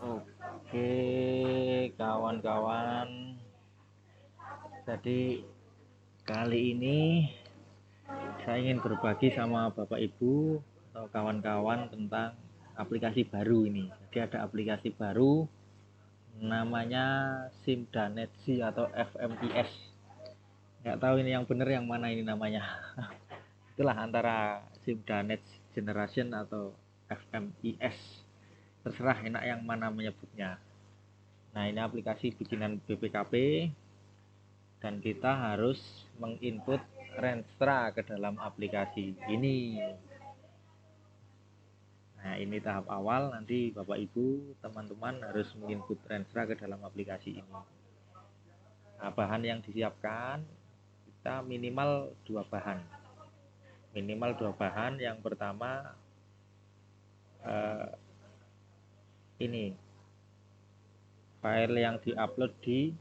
Oke, kawan-kawan. Jadi kali ini saya ingin berbagi sama Bapak Ibu atau kawan-kawan tentang aplikasi baru ini. Jadi ada aplikasi baru namanya Simdanetsi atau FMIS. Nggak tahu ini yang benar yang mana ini namanya. Itulah antara Simdanet Generation atau FMIS. Terserah enak yang mana menyebutnya. Nah, ini aplikasi bikinan BPKP dan kita harus menginput Renstra ke dalam aplikasi ini. Nah, ini tahap awal, nanti Bapak Ibu, teman-teman harus menginput Renstra ke dalam aplikasi ini. Nah, bahan yang disiapkan kita minimal 2 bahan. Minimal 2 bahan. Yang pertama ini file yang diupload di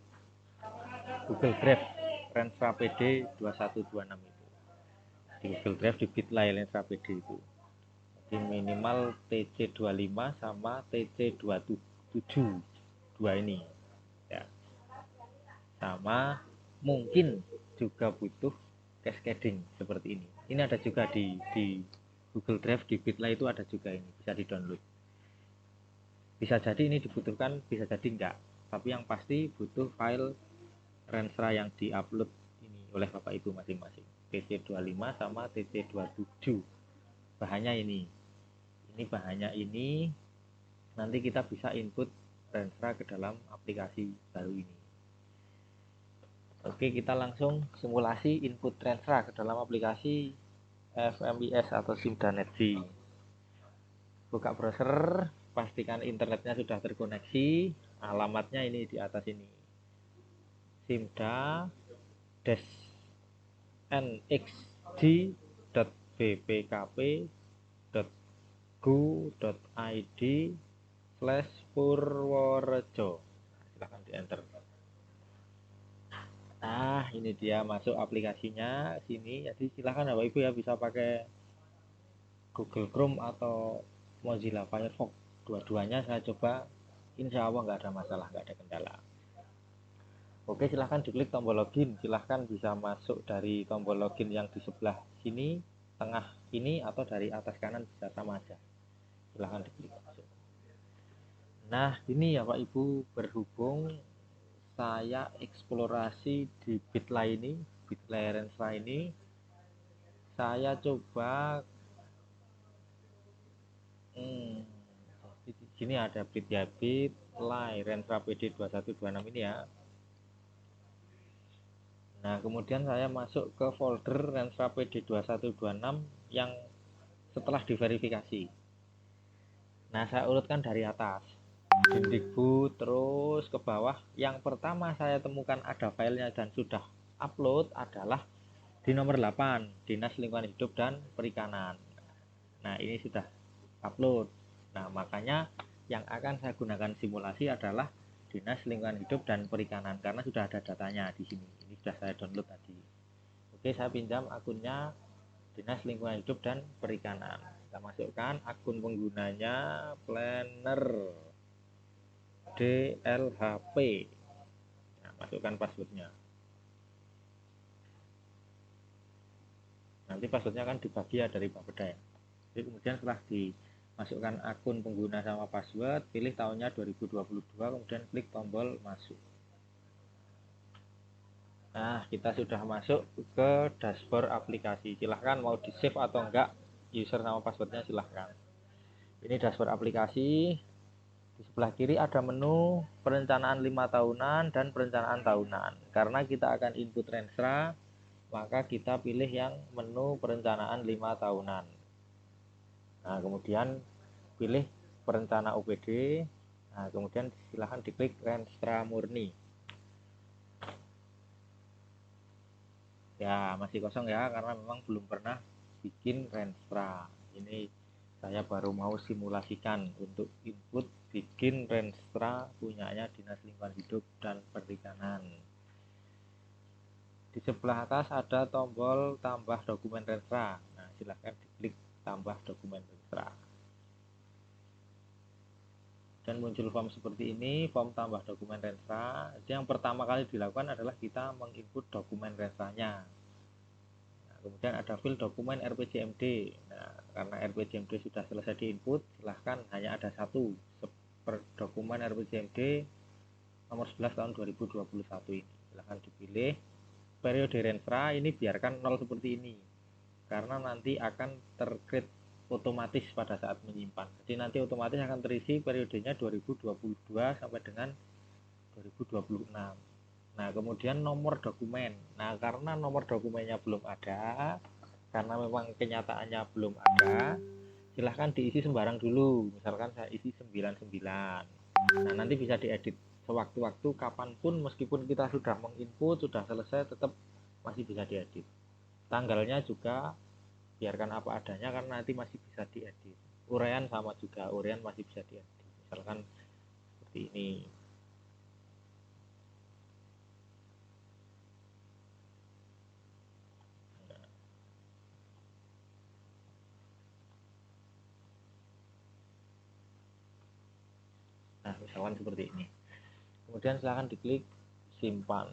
Google Drive Renstra PD 2126 itu. Di Google Drive di Bitly Renstra PD itu. Jadi minimal TC25 sama TC27 dua ini ya. Sama mungkin juga butuh cascading seperti ini. Ini ada juga di Google Drive di Bitly itu ada juga, ini bisa di download. Bisa jadi ini dibutuhkan, bisa jadi enggak, tapi yang pasti butuh file Renstra yang diupload ini oleh Bapak Ibu masing-masing, TC25 sama TC27. Bahannya ini bahannya ini, nanti kita bisa input Renstra ke dalam aplikasi baru ini. Oke, kita langsung simulasi input Renstra ke dalam aplikasi FMIS atau Simdanetsi. Buka browser, pastikan internetnya sudah terkoneksi. Alamatnya ini di atas ini, simda-nxg.bpkp.go.id/Purworejo. Silahkan di enter. Nah, ini dia masuk aplikasinya sini. Jadi silahkan Bapak Ibu ya, bisa pakai Google Chrome atau Mozilla Firefox. Dua-duanya saya coba, insya Allah nggak ada masalah, nggak ada kendala. Oke, silahkan diklik tombol login. Silahkan bisa masuk dari tombol login yang di sebelah sini, tengah ini, atau dari atas kanan, bisa sama aja. Silahkan diklik masuk. Nah, ini ya Pak Ibu, berhubung saya eksplorasi di Bitly ini, Bitly Renstra ini, saya coba di sini ada Bitly Renstra PD 2126 ini ya. Nah, kemudian saya masuk ke folder Renstra PD 2126 yang setelah diverifikasi. Nah, saya urutkan dari atas, Dindikbud, terus ke bawah. Yang pertama saya temukan ada filenya dan sudah upload adalah di nomor 8, Dinas Lingkungan Hidup dan Perikanan. Nah, ini sudah upload. Nah, makanya yang akan saya gunakan simulasi adalah Dinas Lingkungan Hidup dan Perikanan, karena sudah ada datanya di sini. Ini sudah saya download tadi. Oke, saya pinjam akunnya Dinas Lingkungan Hidup dan Perikanan. Kita masukkan akun penggunanya Planner DLHP. Nah, masukkan passwordnya. Nanti passwordnya kan dibagi ya dari Bapeda ya. Jadi kemudian setelah dimasukkan akun pengguna sama password, pilih tahunnya 2022, kemudian klik tombol masuk. Nah, kita sudah masuk ke dashboard aplikasi. Silahkan mau di save atau enggak user sama passwordnya, silahkan. Ini dashboard aplikasi. Di sebelah kiri ada menu perencanaan 5 tahunan dan perencanaan tahunan. Karena kita akan input Renstra, maka kita pilih yang menu perencanaan 5 tahunan. Nah, kemudian pilih perencana OPD. Nah, kemudian silahkan diklik Renstra murni. Ya, masih kosong ya, karena memang belum pernah bikin Renstra. Ini saya baru mau simulasikan untuk input bikin Renstra punyanya Dinas Lingkungan Hidup dan Perikanan. Di sebelah atas ada tombol tambah dokumen Renstra. Nah, silahkan diklik tambah dokumen Renstra. dan muncul form seperti ini, form tambah dokumen Renstra. Jadi yang pertama kali dilakukan adalah kita menginput dokumen Renstranya. Nah, kemudian ada file dokumen RPJMD. Nah, karena RPJMD sudah selesai diinput, silahkan hanya ada satu dokumen RPJMD nomor 11 tahun 2021 ini. Silahkan dipilih. Periode Renstra ini biarkan 0 seperti ini, karena nanti akan tercreate otomatis pada saat menyimpan. Jadi nanti otomatis akan terisi periodenya 2022 sampai dengan 2026. Nah, kemudian nomor dokumen. Nah, karena nomor dokumennya belum ada, karena memang kenyataannya belum ada, silahkan diisi sembarang dulu. Misalkan saya isi 99. Nah, nanti bisa diedit sewaktu-waktu kapanpun, meskipun kita sudah menginput, sudah selesai, tetap masih bisa diedit. Tanggalnya juga biarkan apa adanya, karena nanti masih bisa diedit. Uraian sama juga, uraian masih bisa diedit, misalkan seperti ini. Nah, misalkan seperti ini. Kemudian silahkan diklik simpan.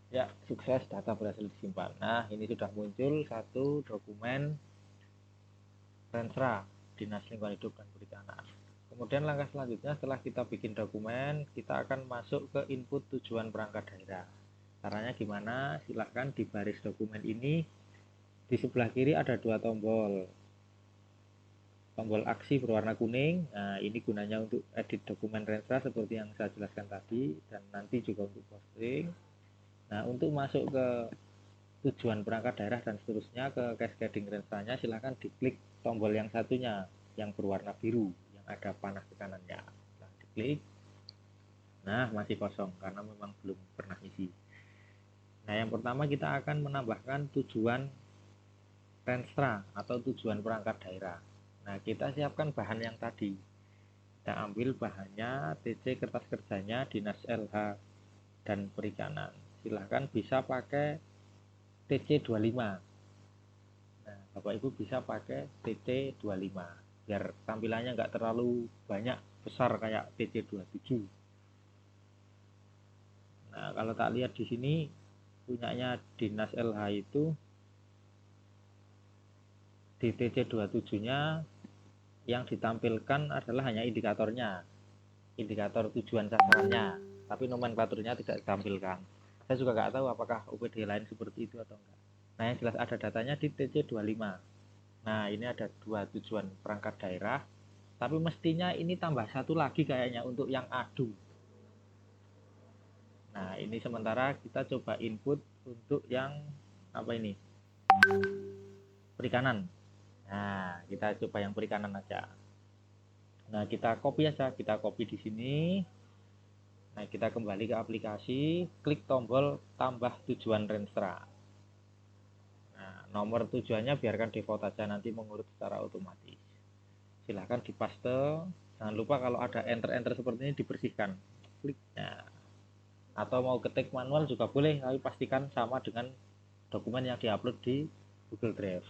Ya, sukses, data berhasil disimpan. Nah, ini sudah muncul satu dokumen Renstra Dinas Lingkungan Hidup dan Perikanan. Kemudian langkah selanjutnya, setelah kita bikin dokumen, kita akan masuk ke input tujuan perangkat daerah. Caranya gimana? Silahkan di baris dokumen ini, di sebelah kiri ada dua tombol. Tombol aksi berwarna kuning. Nah, ini gunanya untuk edit dokumen Renstra seperti yang saya jelaskan tadi, dan nanti juga untuk posting. Nah, untuk masuk ke tujuan perangkat daerah dan seterusnya ke cascading Renstranya, silahkan diklik tombol yang satunya yang berwarna biru yang ada panah ke kanannya. Nah, diklik. Nah, masih kosong karena memang belum pernah isi. Nah, yang pertama kita akan menambahkan tujuan Renstra atau tujuan perangkat daerah. Nah, kita siapkan bahan yang tadi. Kita ambil bahannya, TC kertas kerjanya Dinas LH dan Perikanan. Silahkan bisa pakai TC25. Nah, Bapak Ibu bisa pakai TC25 biar tampilannya nggak terlalu banyak besar kayak TC27. Nah, kalau tak lihat di sini punyanya Dinas LH itu di TC27-nya yang ditampilkan adalah hanya indikatornya, indikator tujuan sasarannya, tapi nomenklaturnya tidak ditampilkan. Saya juga nggak tahu apakah UPD lain seperti itu atau enggak. Nah, yang jelas ada datanya di TC25. Nah, ini ada dua tujuan perangkat daerah, tapi mestinya ini tambah satu lagi kayaknya untuk yang adu. Nah, ini sementara kita coba input untuk yang apa ini? Perikanan. Nah, kita coba yang perikanan aja. Nah, kita copy aja, kita copy di sini. Nah, kita kembali ke aplikasi, klik tombol tambah tujuan Renstra. Nah, nomor tujuannya biarkan default aja, nanti mengurut secara otomatis. Silahkan dipaste. Jangan lupa kalau ada enter-enter seperti ini dibersihkan. Klik. Nah, atau mau ketik manual juga boleh, tapi pastikan sama dengan dokumen yang diupload di Google Drive.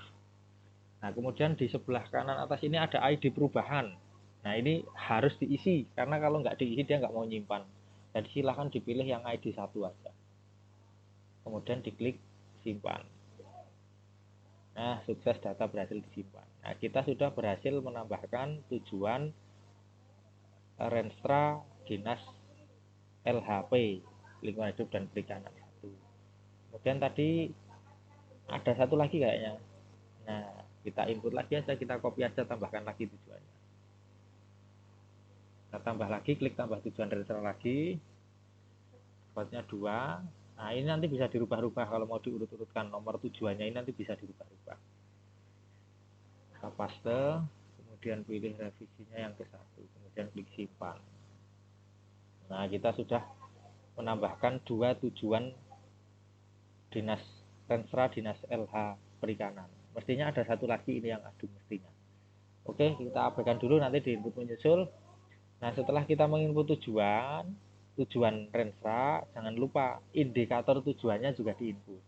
Nah, kemudian di sebelah kanan atas ini ada ID perubahan. Nah, ini harus diisi, karena kalau nggak diisi dia nggak mau nyimpan. Jadi silahkan dipilih yang ID 1 aja. Kemudian diklik simpan. Nah, sukses, data berhasil disimpan. Nah, kita sudah berhasil menambahkan tujuan Renstra Dinas LHP Lingkungan Hidup dan Perikanan 1. Kemudian tadi ada satu lagi kayaknya. Nah, kita input lagi aja, kita copy aja, tambahkan lagi tujuannya. Kita tambah lagi, klik tambah tujuan Renstra lagi. Dapatnya 2. Nah, ini nanti bisa dirubah-rubah kalau mau diurut-urutkan nomor tujuannya, ini nanti bisa dirubah-rubah. Kita paste, kemudian pilih revisinya yang ke 1, kemudian klik simpan. Nah, kita sudah menambahkan 2 tujuan Dinas Renstra Dinas LH Perikanan. Mestinya ada satu lagi, ini yang adu mestinya. Oke, kita abaikan dulu, nanti di input menyusul. Nah, setelah kita menginput tujuan Renstra, jangan lupa indikator tujuannya juga diinput.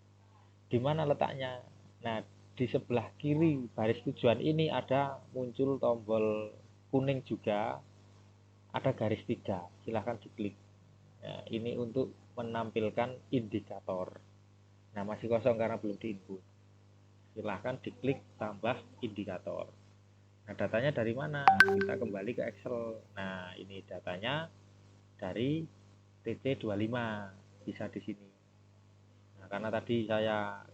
Di mana letaknya? Nah, di sebelah kiri baris tujuan ini ada muncul tombol kuning juga. ada garis 3, silahkan diklik. Nah, ini untuk menampilkan indikator. Nah, masih kosong karena belum diinput. Silahkan diklik tambah indikator. Nah, datanya dari mana? Kita kembali ke Excel. Nah, ini datanya dari TC25, bisa di sini. Nah, karena tadi saya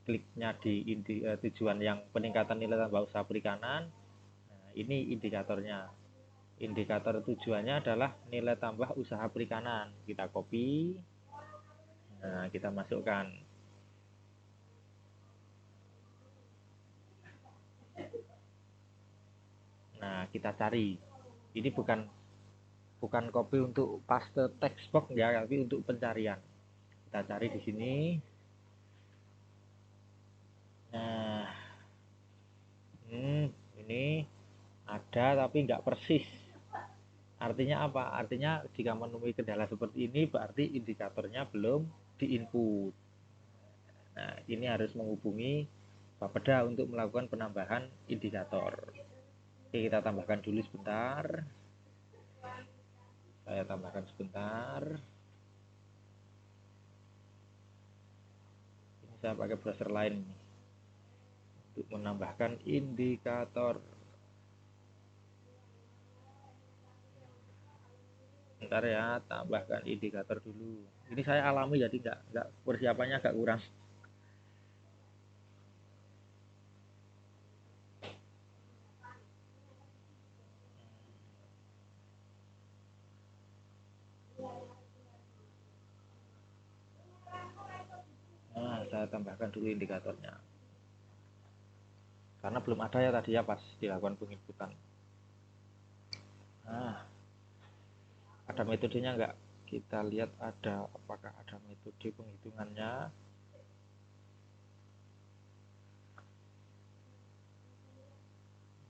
kliknya di tujuan yang peningkatan nilai tambah usaha perikanan. Nah, ini indikatornya. Indikator tujuannya adalah nilai tambah usaha perikanan. Kita copy. Nah, kita masukkan. Nah, kita cari. Ini bukan copy untuk paste text box ya, tapi untuk pencarian. Kita cari di sini. Nah, ini ada tapi nggak persis. Artinya apa? Artinya jika menemui kendala seperti ini berarti indikatornya belum diinput. Nah, ini harus menghubungi Bapeda untuk melakukan penambahan indikator. Oke, kita tambahkan dulu sebentar. Saya tambahkan sebentar. Ini saya pakai browser lain ini untuk menambahkan indikator. Bentar ya, tambahkan indikator dulu. Ini saya alami jadi nggak persiapannya agak kurang. Nah, saya tambahkan dulu indikatornya. Karena belum ada ya tadi ya pas dilakukan penginputan. Nah, ada metodenya nggak? Kita lihat apakah ada metode penghitungannya.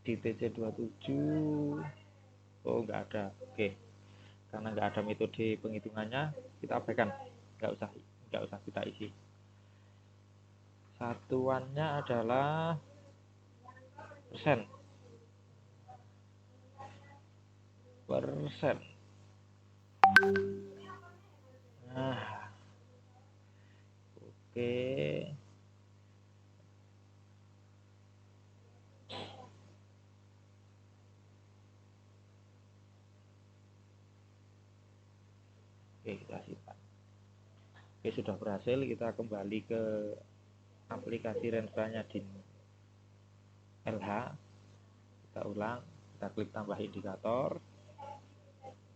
Di TC27, oh nggak ada. Oke, karena nggak ada metode penghitungannya, kita abaikan. Nggak usah kita isi. Satuannya adalah persen. Nah, oke. Oke, kita simpan. Oke, sudah berhasil. Kita kembali ke aplikasi Renstra-nya di LH. Kita ulang, kita klik tambah indikator.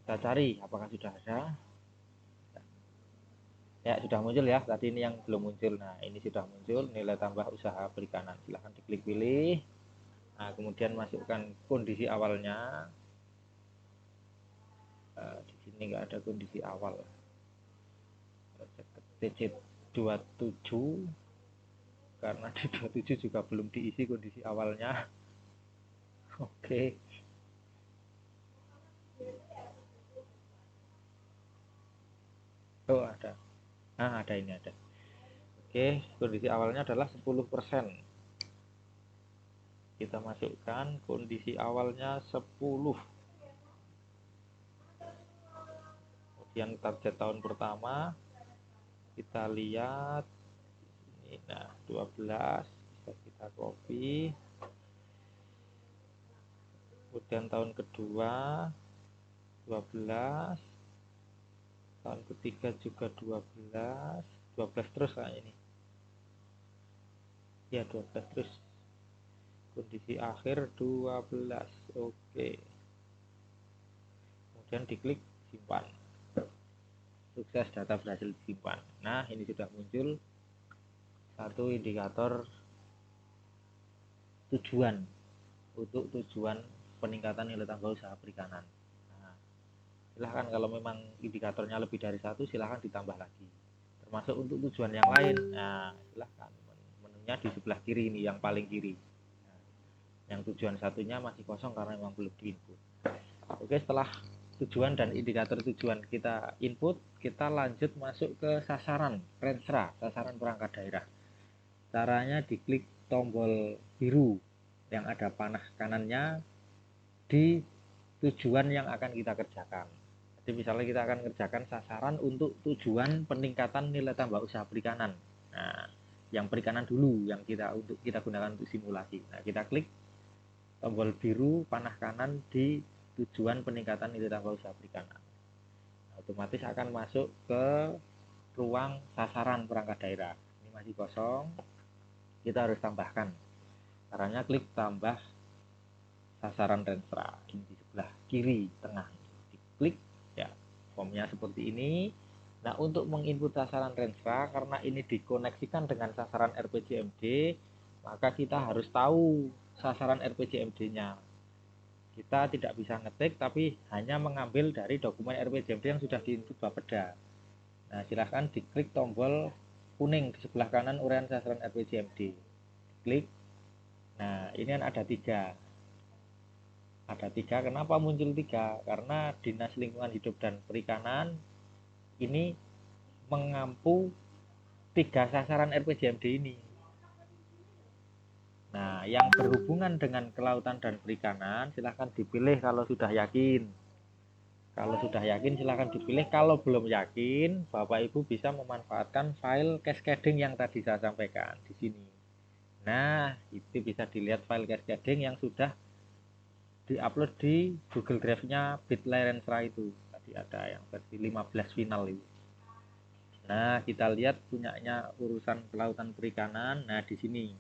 Kita cari apakah sudah ada. Ya, sudah muncul ya. Tadi ini yang belum muncul. Nah, ini sudah muncul nilai tambah usaha perikanan. Silahkan diklik pilih. Nah, kemudian masukkan kondisi awalnya. Di sini nggak ada kondisi awal. TC27 karena di 27 juga belum diisi kondisi awalnya. Oke. Oh, ada. Nah, ada ini ada. Oke, kondisi awalnya adalah 10%. Kita masukkan kondisi awalnya 10. Kemudian target tahun pertama kita lihat ini, nah 12 bisa kita copy. Kemudian tahun kedua 12, tahun ketiga juga 12 terus kayak ini ya, 12 terus, kondisi akhir 12. Oke, kemudian diklik simpan. Sukses, data berhasil disimpan. Nah, ini sudah muncul satu indikator tujuan untuk tujuan peningkatan nilai tambah usaha perikanan. Nah, silahkan kalau memang indikatornya lebih dari satu, silahkan ditambah lagi. Termasuk untuk tujuan yang lain. Nah, silahkan, menunya di sebelah kiri ini, yang paling kiri. Nah, yang tujuan satunya masih kosong karena memang belum diinput. Oke, setelah tujuan dan indikator tujuan kita input, kita lanjut masuk ke sasaran Renstra, sasaran perangkat daerah. Caranya diklik tombol biru yang ada panah kanannya di tujuan yang akan kita kerjakan. Jadi misalnya kita akan kerjakan sasaran untuk tujuan peningkatan nilai tambah usaha perikanan. Nah, yang perikanan dulu yang kita gunakan untuk simulasi. Nah, kita klik tombol biru panah kanan di tujuan peningkatan nilai tambah usaha perikanan. Nah, otomatis akan masuk ke ruang sasaran perangkat daerah. Ini masih kosong, kita harus tambahkan. Caranya klik tambah sasaran Renstra, ini di sebelah kiri tengah, diklik ya, formnya seperti ini. Nah, untuk menginput sasaran Renstra, karena ini dikoneksikan dengan sasaran RPJMD, maka kita harus tahu sasaran RPJMD-nya. Kita tidak bisa ngetik, tapi hanya mengambil dari dokumen RPJMD yang sudah diinput Bapeda. Nah, silahkan diklik tombol kuning di sebelah kanan uraian sasaran RPJMD. Klik. Nah, ini kan ada tiga. Kenapa muncul tiga? Karena Dinas Lingkungan Hidup dan Perikanan ini mengampu tiga sasaran RPJMD ini. Nah, yang berhubungan dengan kelautan dan perikanan silahkan dipilih kalau sudah yakin. Kalau sudah yakin silahkan dipilih. Kalau belum yakin, Bapak Ibu bisa memanfaatkan file cascading yang tadi saya sampaikan di sini. Nah, itu bisa dilihat file cascading yang sudah diupload di Google Drive-nya Bitly Renstra itu. Tadi ada yang versi 15 final itu. Nah, kita lihat punyanya urusan kelautan perikanan. Nah, di sini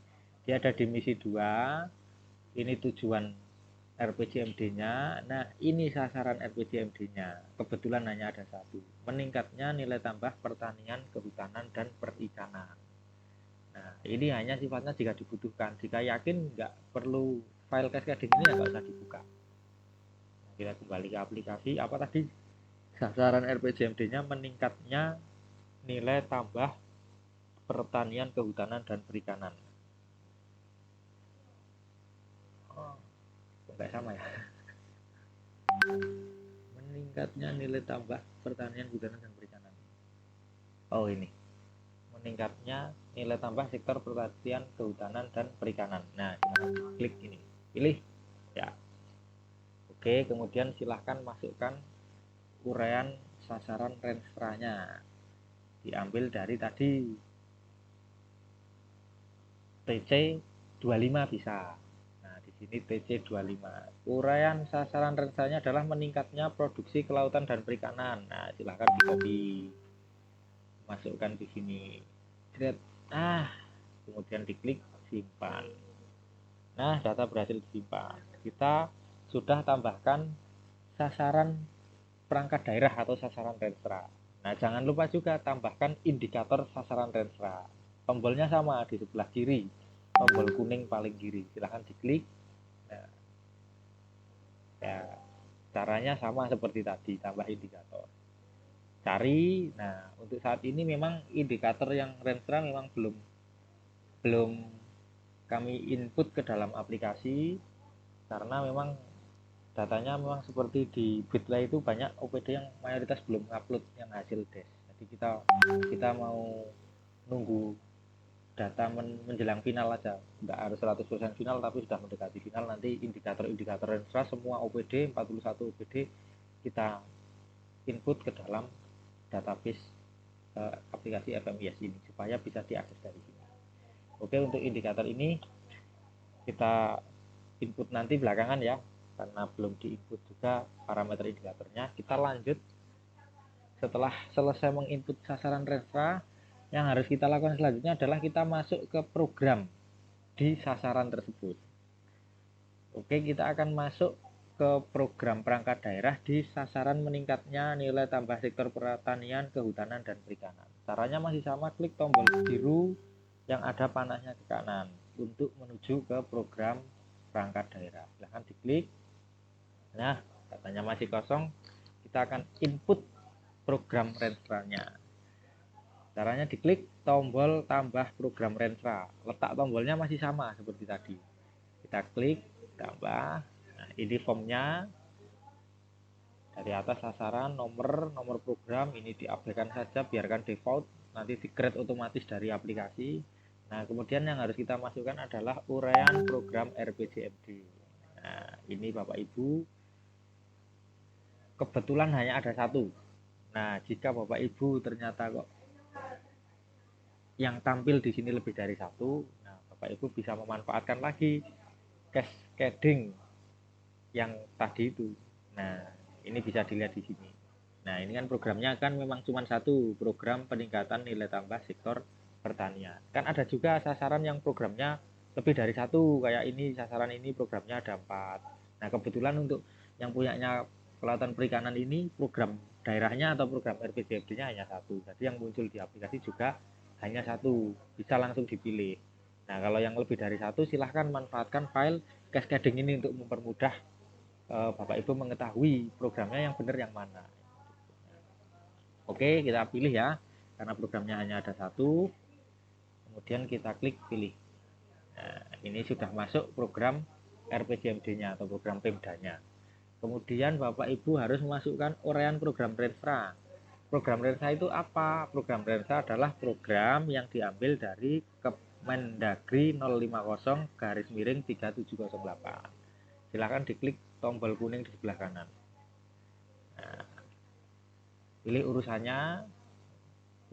dia ada di misi 2. Ini tujuan RPJMD-nya. Nah, ini sasaran RPJMD-nya. Kebetulan hanya ada satu. Meningkatnya nilai tambah pertanian, kehutanan, dan perikanan. Nah, ini hanya sifatnya jika dibutuhkan. Jika yakin nggak perlu file cascading ini, ya nggak usah dibuka. Nah, kita kembali ke aplikasi. Apa tadi? Sasaran RPJMD-nya meningkatnya nilai tambah pertanian, kehutanan, dan perikanan. Oh, nggak sama ya? Meningkatnya nilai tambah pertanian, kehutanan, dan perikanan. Oh, ini. Meningkatnya nilai tambah sektor pertanian, kehutanan, dan perikanan. Nah, silahkan klik ini. Pilih. Ya. Oke, kemudian silahkan masukkan uraian sasaran Renstra-nya. Diambil dari tadi TC 25 bisa. Nah, di sini TC 25. Uraian sasaran Renstra-nya adalah meningkatnya produksi kelautan dan perikanan. Nah, silahkan di copy. Masukkan di sini. Kemudian diklik simpan. Nah, data berhasil disimpan. Kita sudah tambahkan sasaran perangkat daerah atau sasaran Renstra. Nah, jangan lupa juga tambahkan indikator sasaran Renstra. Tombolnya sama di sebelah kiri, tombol kuning paling kiri. Silahkan diklik. Nah, ya, caranya sama seperti tadi, tambah indikator. Cari. Nah, untuk saat ini memang indikator yang Renstra memang belum kami input ke dalam aplikasi karena memang datanya memang seperti di Bitly itu banyak OPD yang mayoritas belum upload yang hasil des. Jadi kita mau nunggu data menjelang final aja, nggak harus 100% final tapi sudah mendekati final. Nanti indikator-indikator Renstra semua OPD 41 OPD kita input ke dalam database aplikasi FMIS ini supaya bisa diakses dari sini. Oke, untuk indikator ini kita input nanti belakangan ya, karena belum diinput juga parameter indikatornya. Kita lanjut. Setelah selesai menginput sasaran Renstra, yang harus kita lakukan selanjutnya adalah kita masuk ke program di sasaran tersebut. Oke, kita akan masuk ke program perangkat daerah di sasaran meningkatnya nilai tambah sektor pertanian, kehutanan, dan perikanan. Caranya masih sama, klik tombol biru yang ada panahnya ke kanan untuk menuju ke program perangkat daerah. Silahkan diklik. Nah, datanya masih kosong. Kita akan input program Renstra-nya. Caranya diklik tombol tambah program Renstra. Letak tombolnya masih sama seperti tadi. Kita klik tambah. Nah, ini formnya. Dari atas sasaran, nomor program ini diabaikan saja, biarkan default, nanti di-create otomatis dari aplikasi. Nah, kemudian yang harus kita masukkan adalah uraian program RPJMD. Nah, ini Bapak Ibu kebetulan hanya ada satu. Nah, jika Bapak Ibu ternyata kok yang tampil di sini lebih dari satu, nah Bapak Ibu bisa memanfaatkan lagi cascading yang tadi itu. Nah, ini bisa dilihat di sini. Nah, ini kan programnya kan memang cuma satu, program peningkatan nilai tambah sektor pertanian. Kan ada juga sasaran yang programnya lebih dari satu, kayak ini sasaran ini programnya ada 4. Nah, kebetulan untuk yang punyanya kelautan perikanan ini program daerahnya atau program RPJMD-nya hanya satu. Jadi yang muncul di aplikasi juga hanya satu, bisa langsung dipilih. Nah, kalau yang lebih dari satu silahkan manfaatkan file cascading ini untuk mempermudah Bapak Ibu mengetahui programnya yang benar yang mana. Oke, kita pilih ya, karena programnya hanya ada satu. Kemudian kita klik pilih. Nah, ini sudah masuk program RPJMD-nya atau program Pemdanya. Kemudian Bapak Ibu harus memasukkan uraian program Renstra. Program Renstra itu apa? Program Renstra adalah program yang diambil dari Kemendagri 050 garis miring 3708. Silahkan diklik tombol kuning di sebelah kanan. Nah, pilih urusannya,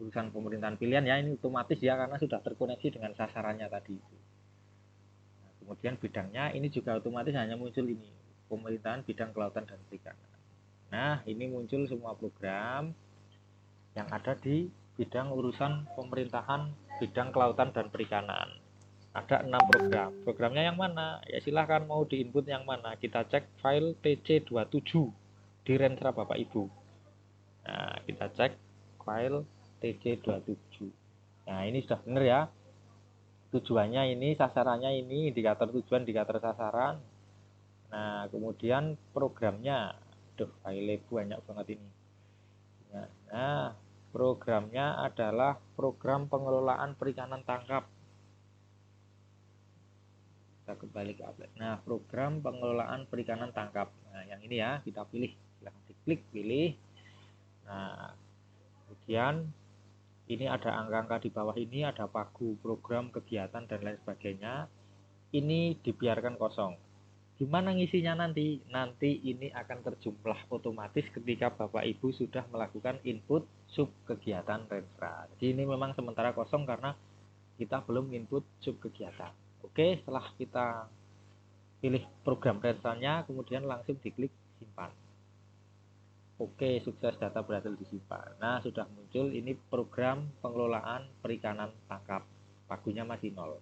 urusan pemerintahan pilihan ya, ini otomatis ya karena sudah terkoneksi dengan sasarannya tadi. Nah, kemudian bidangnya ini juga otomatis hanya muncul ini, pemerintahan bidang kelautan dan perikanan. Nah, ini muncul semua program yang ada di bidang urusan pemerintahan bidang kelautan dan perikanan. Ada 6 program. Programnya yang mana? Ya silahkan mau diinput yang mana. Kita cek file TC27 di Renstra Bapak Ibu. Nah, kita cek file TC27. Nah, ini sudah benar ya. Tujuannya ini, sasarannya ini, indikator tujuan, indikator sasaran. Nah, kemudian programnya. Aduh, file banyak banget ini. Nah, programnya adalah program pengelolaan perikanan tangkap. Kita kembali ke update. Nah, program pengelolaan perikanan tangkap. Nah, yang ini ya, kita pilih. Silahkan diklik, pilih. Nah, kemudian ini ada angka-angka di bawah ini, ada pagu, program, kegiatan, dan lain sebagainya. Ini dibiarkan kosong. Gimana ngisinya nanti? Nanti ini akan terjumlah otomatis ketika Bapak Ibu sudah melakukan input sub kegiatan Renstra. Jadi ini memang sementara kosong karena kita belum input sub kegiatan. Oke, setelah kita pilih program Renstranya, kemudian langsung diklik simpan. Oke, sukses, data berhasil disimpan. Nah, sudah muncul ini program pengelolaan perikanan tangkap. Pagunya masih 0.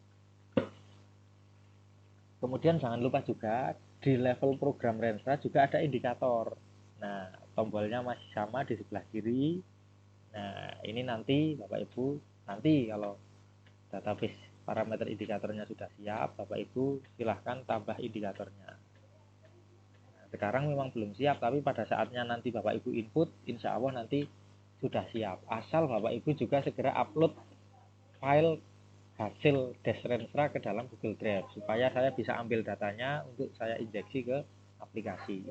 Kemudian jangan lupa juga di level program Renstra juga ada indikator. Nah, tombolnya masih sama di sebelah kiri. Nah, ini nanti Bapak Ibu, nanti kalau database parameter indikatornya sudah siap, Bapak Ibu silahkan tambah indikatornya. Nah, sekarang memang belum siap, tapi pada saatnya nanti Bapak Ibu input, insya Allah nanti sudah siap. Asal Bapak Ibu juga segera upload file hasil Dash Renstra ke dalam Google Drive supaya saya bisa ambil datanya untuk saya injeksi ke aplikasi.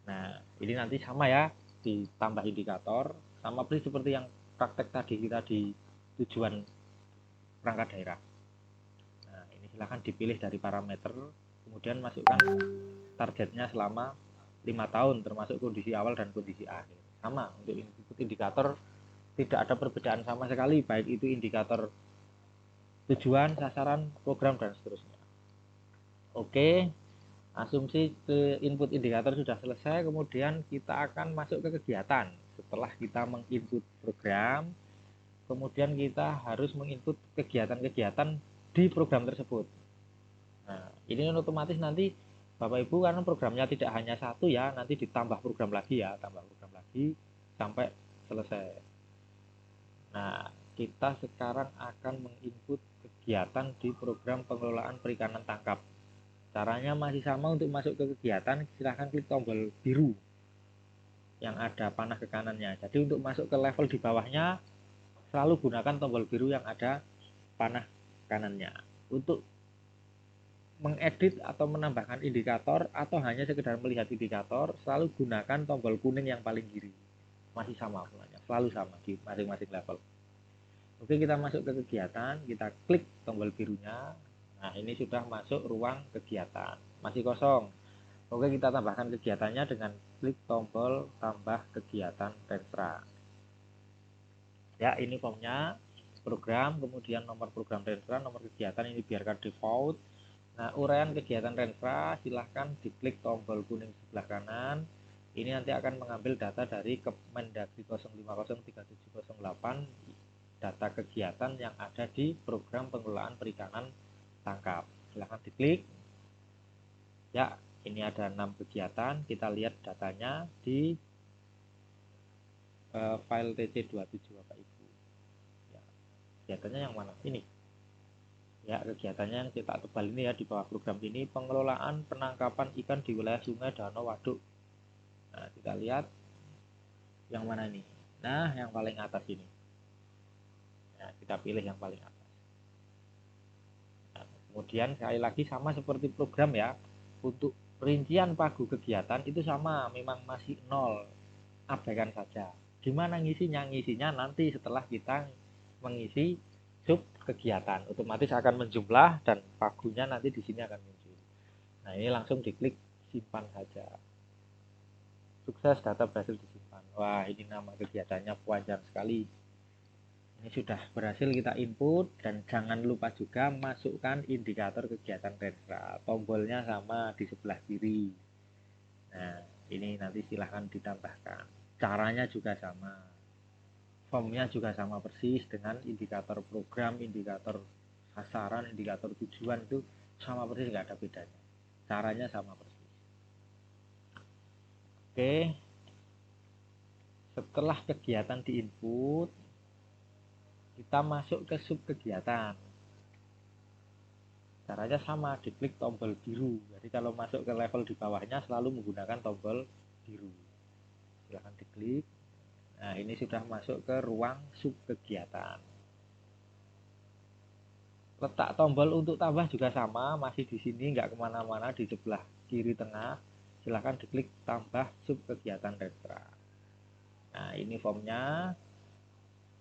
Nah, ini nanti sama ya, ditambah indikator sama seperti yang praktek tadi kita di tujuan perangkat daerah. Nah, ini silahkan dipilih dari parameter, kemudian masukkan targetnya selama 5 tahun termasuk kondisi awal dan kondisi akhir. Sama untuk input indikator tidak ada perbedaan sama sekali, baik itu indikator tujuan, sasaran, program, dan seterusnya. Oke, asumsi input indikator sudah selesai, kemudian kita akan masuk ke kegiatan. Setelah kita menginput program, kemudian kita harus menginput kegiatan-kegiatan di program tersebut. Nah, ini otomatis nanti Bapak Ibu karena programnya tidak hanya satu ya, nanti ditambah program lagi ya, tambah program lagi sampai selesai. Nah, kita sekarang akan menginput kegiatan di program pengelolaan perikanan tangkap. Caranya masih sama, untuk masuk ke kegiatan silahkan klik tombol biru yang ada panah ke kanannya. Jadi untuk masuk ke level di bawahnya selalu gunakan tombol biru yang ada panah kanannya. Untuk mengedit atau menambahkan indikator atau hanya sekedar melihat indikator selalu gunakan tombol kuning yang paling kiri. Masih sama semuanya, selalu sama di masing-masing level. Oke, kita masuk ke kegiatan, kita klik tombol birunya. Nah, ini sudah masuk ruang kegiatan, masih kosong. Oke, kita tambahkan kegiatannya dengan klik tombol tambah kegiatan Renstra. Ya, ini formnya, program, kemudian nomor program Renstra, nomor kegiatan ini biarkan default. Nah, uraian kegiatan Renstra silahkan diklik tombol kuning sebelah kanan. Ini nanti akan mengambil data dari Kemendagri 0503708, data kegiatan yang ada di program pengelolaan perikanan tangkap. Silahkan diklik. Ya, ini ada 6 kegiatan. Kita lihat datanya di file TC27 Bapak Ibu. Ya, kegiatannya yang mana? Ini. Ya, kegiatannya yang cetak tebal ini ya, di bawah program ini, pengelolaan penangkapan ikan di wilayah sungai, danau, waduk. Nah, kita lihat yang mana ini. Nah, yang paling atas ini. Nah, kita pilih yang paling atas. Nah, kemudian sekali lagi sama seperti program ya, untuk rincian pagu kegiatan itu sama, memang masih 0, abaikan saja. Gimana ngisinya? Ngisinya nanti setelah kita mengisi sub kegiatan, otomatis akan menjumlah dan pagunya nanti di sini akan muncul. Nah, ini langsung diklik simpan saja. Sukses, data berhasil disimpan. Wah, ini nama kegiatannya panjang sekali. Ini sudah berhasil kita input, dan jangan lupa juga masukkan indikator kegiatan Renstra. Tombolnya sama di sebelah kiri. Nah, ini nanti silahkan ditambahkan. Caranya juga sama. Formnya juga sama persis dengan indikator program, indikator sasaran, indikator tujuan, itu sama persis, nggak ada bedanya. Caranya sama persis. Oke, setelah kegiatan diinput, kita masuk ke sub kegiatan. Caranya sama, diklik tombol biru. Jadi kalau masuk ke level di bawahnya selalu menggunakan tombol biru. Silahkan diklik. Nah, ini sudah masuk ke ruang sub kegiatan. Letak tombol untuk tambah juga sama, masih di sini, nggak kemana-mana, di sebelah kiri tengah. Silahkan diklik tambah sub kegiatan Renstra. Nah, ini formnya,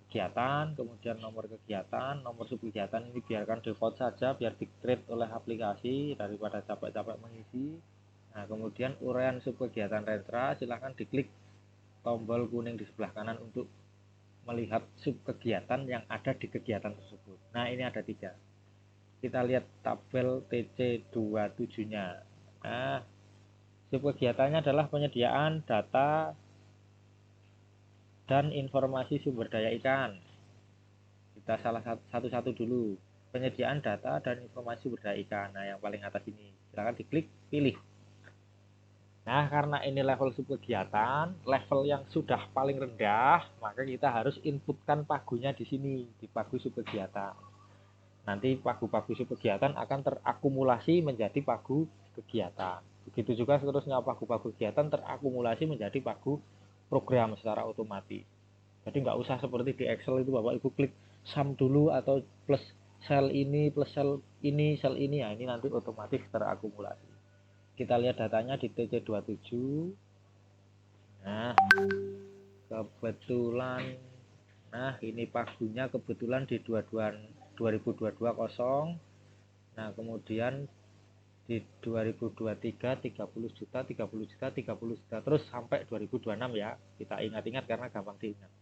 kegiatan, kemudian nomor kegiatan, nomor sub kegiatan ini biarkan default saja, biar di-create oleh aplikasi daripada capek-capek mengisi. Nah, kemudian uraian sub kegiatan Renstra, silahkan diklik tombol kuning di sebelah kanan untuk melihat sub kegiatan yang ada di kegiatan tersebut. Nah, ini ada 3. Kita lihat tabel TC27-nya. Nah, sub kegiatannya adalah penyediaan data dan informasi sumber daya ikan. Kita salah satu-satu dulu. Penyediaan data dan informasi sumber daya ikan. Nah, yang paling atas ini. Silahkan diklik, pilih. Nah, karena ini level sub kegiatan, level yang sudah paling rendah, maka kita harus inputkan pagunya di sini, di pagu sub kegiatan. Nanti pagu-pagu sub kegiatan akan terakumulasi menjadi pagu kegiatan. Begitu juga seterusnya, pagu-pagu kegiatan terakumulasi menjadi pagu program secara otomatis. Jadi nggak usah seperti di Excel itu Bapak Ibu klik sum dulu atau plus sel ini plus sel ini, ya ini nanti otomatis terakumulasi. Kita lihat datanya di TC27. Nah, kebetulan, nah ini pagunya kebetulan di 2022 kosong. Nah, kemudian di 2023 30 juta, 30 juta, 30 juta, terus sampai 2026 ya. Kita ingat-ingat karena gampang diingat.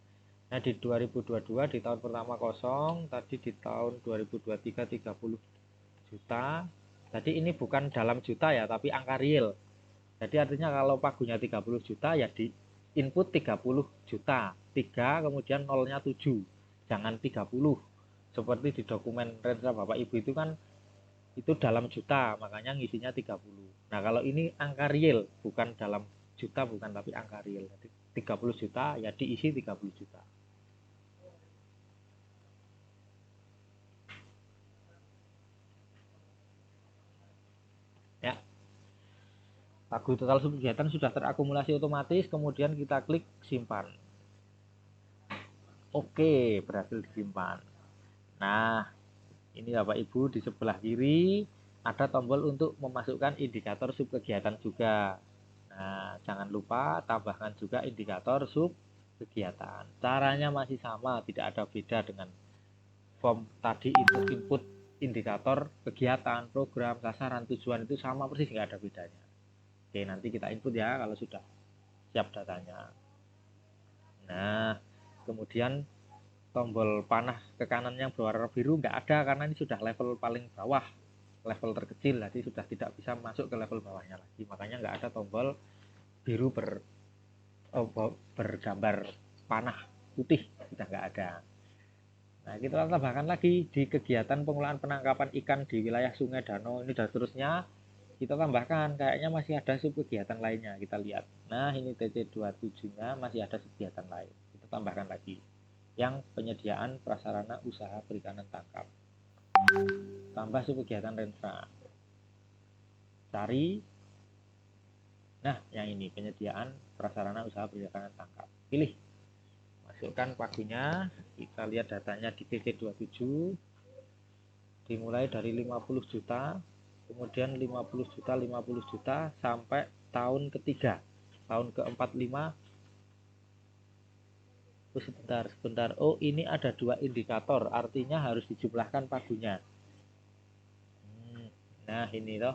Nah, di 2022 di tahun pertama kosong, tadi di tahun 2023 30 juta. Jadi ini bukan dalam juta ya, tapi angka real. Jadi artinya kalau pagunya 30 juta ya di input 30 juta. 3 kemudian nolnya 7. Jangan 30. Seperti di dokumen Renstra Bapak Ibu itu kan itu dalam juta, makanya ngisinya 30. Nah, kalau ini angka real, bukan dalam juta, bukan, tapi angka real. Jadi 30 juta ya diisi 30 juta. Ya, pagu total kegiatan sudah terakumulasi otomatis, kemudian kita klik simpan. Oke, berhasil disimpan. Nah, ini Bapak Ibu di sebelah kiri ada tombol untuk memasukkan indikator sub kegiatan juga. Nah, jangan lupa tambahkan juga indikator sub kegiatan. Caranya masih sama, tidak ada beda dengan form tadi, input indikator kegiatan, program, sasaran, tujuan itu sama persis, nggak ada bedanya. Oke, nanti kita input ya kalau sudah siap datanya. Nah, kemudian tombol panah ke kanan yang berwarna biru nggak ada karena ini sudah level paling bawah, level terkecil, jadi sudah tidak bisa masuk ke level bawahnya lagi. Makanya nggak ada tombol biru bergambar panah putih, sudah nggak ada. Nah, kita tambahkan lagi di kegiatan pengelolaan penangkapan ikan di wilayah sungai, danau, ini dan seterusnya. Kita tambahkan, kayaknya masih ada sub kegiatan lainnya, kita lihat. Nah, ini TC27-nya masih ada kegiatan lain. Kita tambahkan lagi. Yang penyediaan prasarana usaha perikanan tangkap. Tambah sub kegiatan Renstra. Cari. Nah, yang ini penyediaan prasarana usaha perikanan tangkap. Pilih. Masukkan pagunya, kita lihat datanya di TC27, dimulai dari 50 juta, kemudian 50 juta, 50 juta, sampai tahun ketiga, tahun ke-45. Sebentar, oh ini ada 2 indikator, artinya harus dijumlahkan pagunya. Nah ini loh,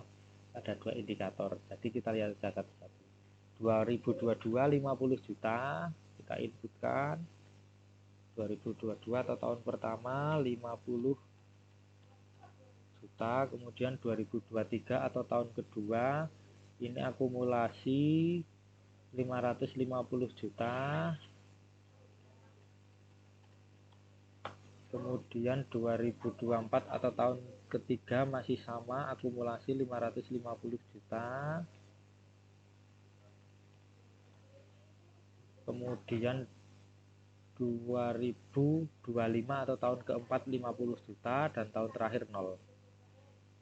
ada 2 indikator, jadi kita lihat satu-satu. 2022 50 juta, kita inputkan. 2022 atau tahun pertama 50 juta, kemudian 2023 atau tahun kedua ini akumulasi 550 juta, kemudian 2024 atau tahun ketiga masih sama akumulasi 550 juta, kemudian 2025 atau tahun keempat 50 juta, dan tahun terakhir 0.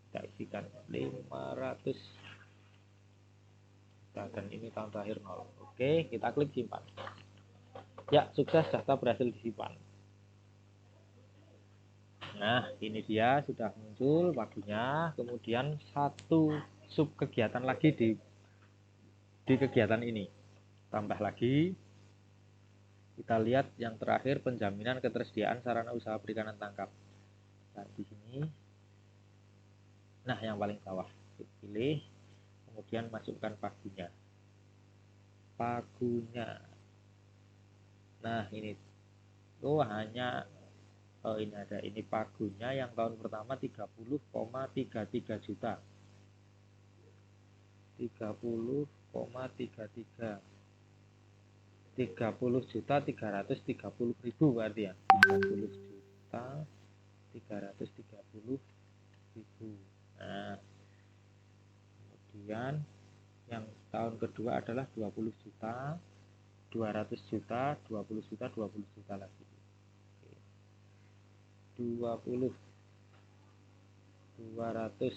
Kita isikan 500 juta, dan ini tahun terakhir 0. Oke, kita klik simpan. Ya, sukses, data berhasil disimpan. Nah, ini dia sudah muncul pagunya. Kemudian satu sub kegiatan lagi di kegiatan ini. Tambah lagi. Kita lihat yang terakhir, penjaminan ketersediaan sarana usaha perikanan tangkap. Nah, di sini. Nah, yang paling bawah. Pilih, kemudian masukkan pagunya. Pagunya. Nah, ini. Oh, ini ada. Ini pagunya yang tahun pertama 30,33 juta. 30,33. 30 juta 330 ribu berarti ya, 30 juta 330 ribu. Nah, kemudian yang tahun kedua adalah 20 juta 200 juta 20 juta 20 juta lagi. 20 200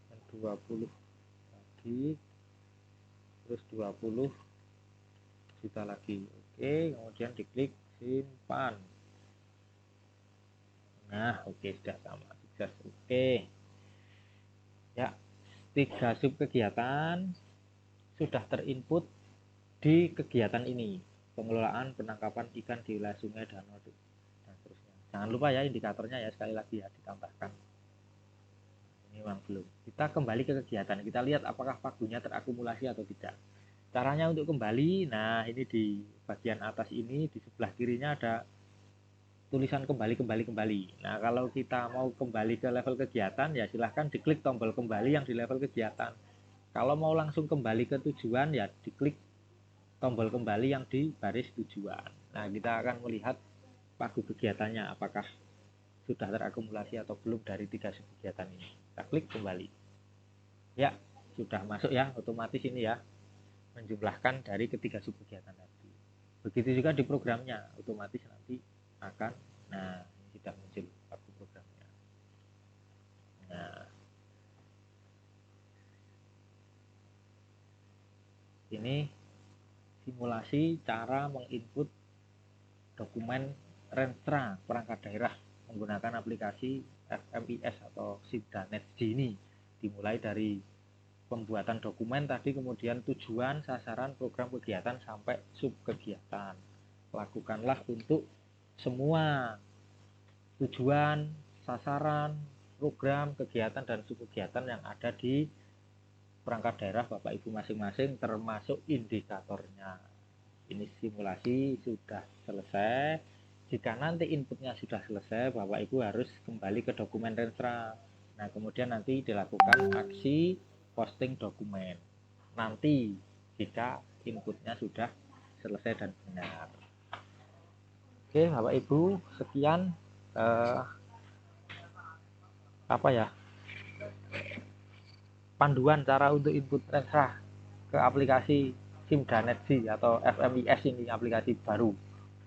dan 20 lagi, terus 20 juta lagi. Oke, kemudian diklik simpan. Nah, oke, sudah sama, sukses. Oke ya, 3 sub kegiatan sudah terinput di kegiatan ini, pengelolaan penangkapan ikan di wilayah sungai, danau, dan seterusnya. Jangan lupa ya indikatornya ya, sekali lagi ya ditambahkan. Ini memang belum. Kita kembali ke kegiatan, kita lihat apakah pagunya terakumulasi atau tidak. Caranya untuk kembali, nah ini di bagian atas ini, di sebelah kirinya ada tulisan kembali. Nah, kalau kita mau kembali ke level kegiatan, ya silahkan diklik tombol kembali yang di level kegiatan. Kalau mau langsung kembali ke tujuan, ya diklik tombol kembali yang di baris tujuan. Nah, kita akan melihat pagu kegiatannya, apakah sudah terakumulasi atau belum dari 3 kegiatan ini. Kita klik kembali. Ya, sudah masuk ya, otomatis ini ya, menjumlahkan dari ketiga subkegiatan tadi. Begitu juga di programnya, otomatis nanti akan, nah ini sudah muncul pagu programnya. Nah, ini simulasi cara menginput dokumen Renstra perangkat daerah menggunakan aplikasi FMIS atau SIPDANET ini. Dimulai dari pembuatan dokumen tadi, kemudian tujuan, sasaran, program kegiatan, sampai sub kegiatan. Lakukanlah untuk semua tujuan, sasaran, program kegiatan, dan sub kegiatan yang ada di perangkat daerah Bapak Ibu masing-masing termasuk indikatornya. Ini simulasi sudah selesai. Jika nanti inputnya sudah selesai, Bapak Ibu harus kembali ke dokumen Renstra. Nah, kemudian nanti dilakukan aksi posting dokumen. Nanti jika inputnya sudah selesai dan benar. Oke, Bapak Ibu, sekian panduan cara untuk input Renstra ke aplikasi Simdanet atau FMIS, ini aplikasi baru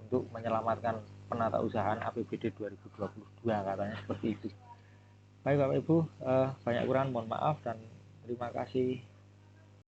untuk menyelamatkan penatausahaan APBD 2022, katanya seperti itu. Baik Bapak Ibu, banyak kurang mohon maaf dan terima kasih.